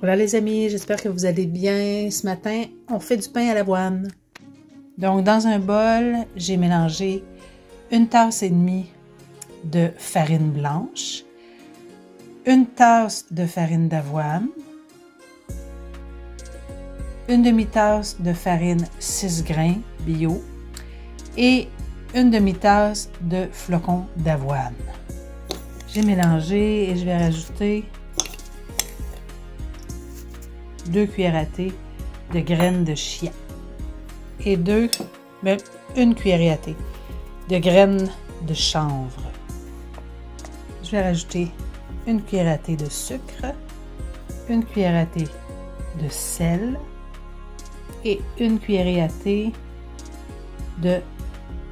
Voilà les amis, j'espère que vous allez bien. Ce matin, on fait du pain à l'avoine. Donc dans un bol, j'ai mélangé 1,5 tasse de farine blanche, 1 tasse de farine d'avoine, 1/2 tasse de farine 6 grains bio et 1/2 tasse de flocons d'avoine. J'ai mélangé et je vais rajouter 2 cuillères à thé de graines de chia et une cuillère à thé de graines de chanvre. Je vais rajouter 1 cuillère à thé de sucre, 1 cuillère à thé de sel et 1 cuillère à thé de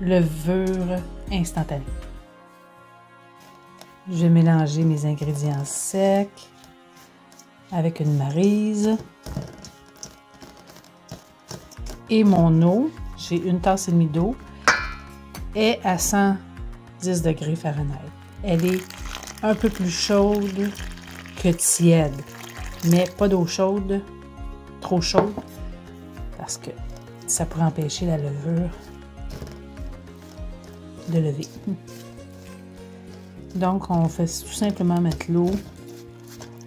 levure instantanée. Je vais mélanger mes ingrédients secs avec une maryse et mon eau. J'ai 1,5 tasse d'eau est à 110 degrés Fahrenheit. Elle est un peu plus chaude que tiède, mais pas d'eau chaude, trop chaude, parce que ça pourrait empêcher la levure de lever. Donc, on fait tout simplement mettre l'eau.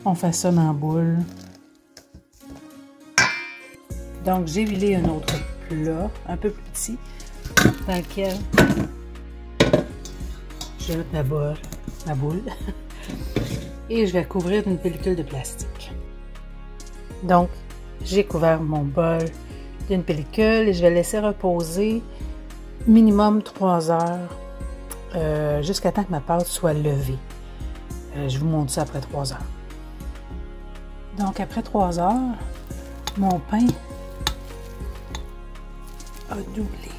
On fait ça dans la boule. Donc, j'ai huilé un autre plat, un peu plus petit, dans lequel je vais mettre ma boule. Et je vais couvrir d'une pellicule de plastique. Donc, j'ai couvert mon bol d'une pellicule et je vais laisser reposer minimum 3 heures jusqu'à temps que ma pâte soit levée. Je vous montre ça après 3 heures. Donc, après 3 heures, mon pain a doublé.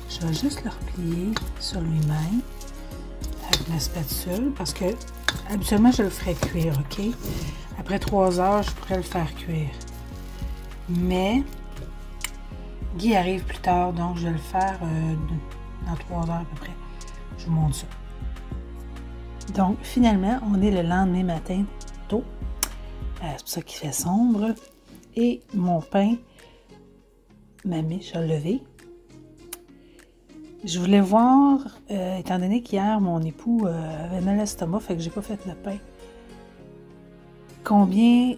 Je vais juste le replier sur lui-même avec ma spatule parce que habituellement, je le ferais cuire, OK? Après 3 heures, je pourrais le faire cuire. Mais Guy arrive plus tard, donc je vais le faire dans 3 heures à peu près. Je vous montre ça. Donc, finalement, on est le lendemain matin tôt. C'est pour ça qu'il fait sombre. Et mon pain, ma miche a levé. Je voulais voir, étant donné qu'hier, mon époux avait mal à l'estomac, fait que j'ai pas fait le pain. Combien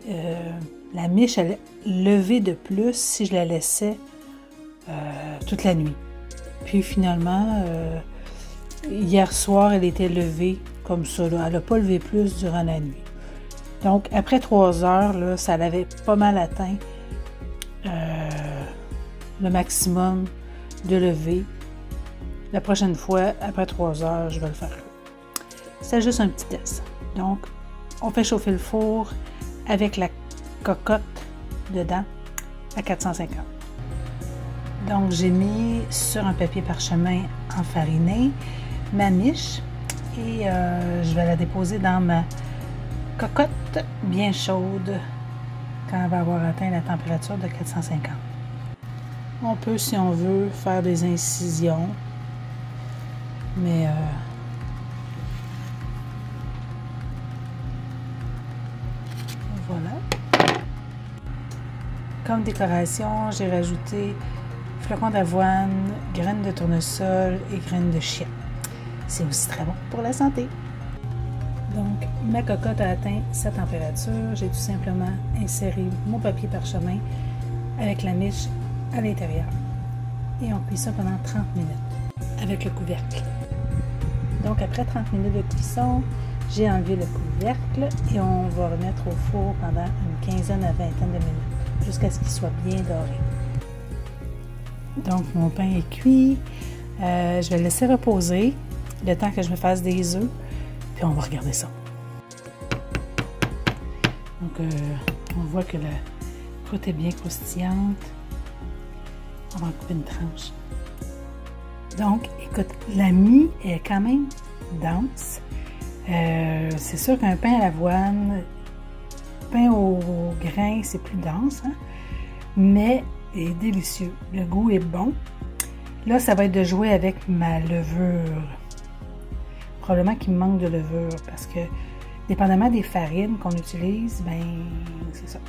la miche allait lever de plus si je la laissais toute la nuit. Puis finalement, hier soir, elle était levée comme ça. Là. Elle n'a pas levé plus durant la nuit. Donc, après 3 heures, là, ça l'avait pas mal atteint le maximum de levée. La prochaine fois, après 3 heures, je vais le faire. C'est juste un petit test. Donc, on fait chauffer le four avec la cocotte dedans à 450. Donc, j'ai mis sur un papier parchemin enfariné ma miche et je vais la déposer dans ma cocotte bien chaude quand elle va avoir atteint la température de 450. On peut, si on veut, faire des incisions, mais voilà. Comme décoration, j'ai rajouté flocons d'avoine, graines de tournesol et graines de chia. C'est aussi très bon pour la santé. Donc, ma cocotte a atteint sa température. J'ai tout simplement inséré mon papier parchemin avec la miche à l'intérieur. Et on cuit ça pendant 30 minutes avec le couvercle. Donc, après 30 minutes de cuisson, j'ai enlevé le couvercle et on va remettre au four pendant une quinzaine à vingtaine de minutes jusqu'à ce qu'il soit bien doré. Donc, mon pain est cuit. Je vais le laisser reposer le temps que je me fasse des œufs. Puis, on va regarder ça. Donc, on voit que la croûte est bien croustillante. On va en couper une tranche. Donc, écoute, la mie est quand même dense. C'est sûr qu'un pain à l'avoine, pain au grain, c'est plus dense, hein? Mais il est délicieux. Le goût est bon. Là, ça va être de jouer avec ma levure. Probablement qu'il me manque de levure parce que dépendamment des farines qu'on utilise, ben c'est ça.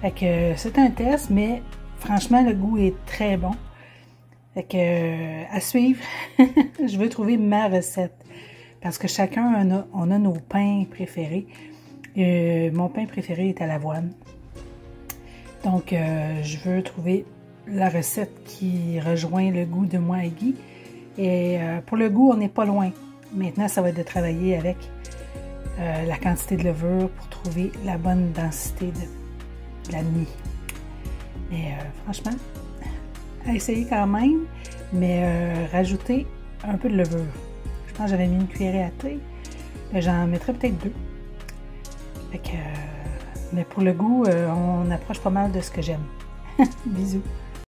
Fait que c'est un test, mais franchement, le goût est très bon. Fait que, à suivre, je veux trouver ma recette. Parce que chacun, on a nos pains préférés. Mon pain préféré est à l'avoine. Donc, je veux trouver la recette qui rejoint le goût de moi et Guy. Et pour le goût, on n'est pas loin. Maintenant, ça va être de travailler avec la quantité de levure pour trouver la bonne densité de la mie. Mais franchement, à essayer quand même, mais rajouter un peu de levure. Je pense que j'avais mis une cuillerée à thé. J'en mettrais peut-être 2. Fait que, mais pour le goût, on approche pas mal de ce que j'aime. Bisous!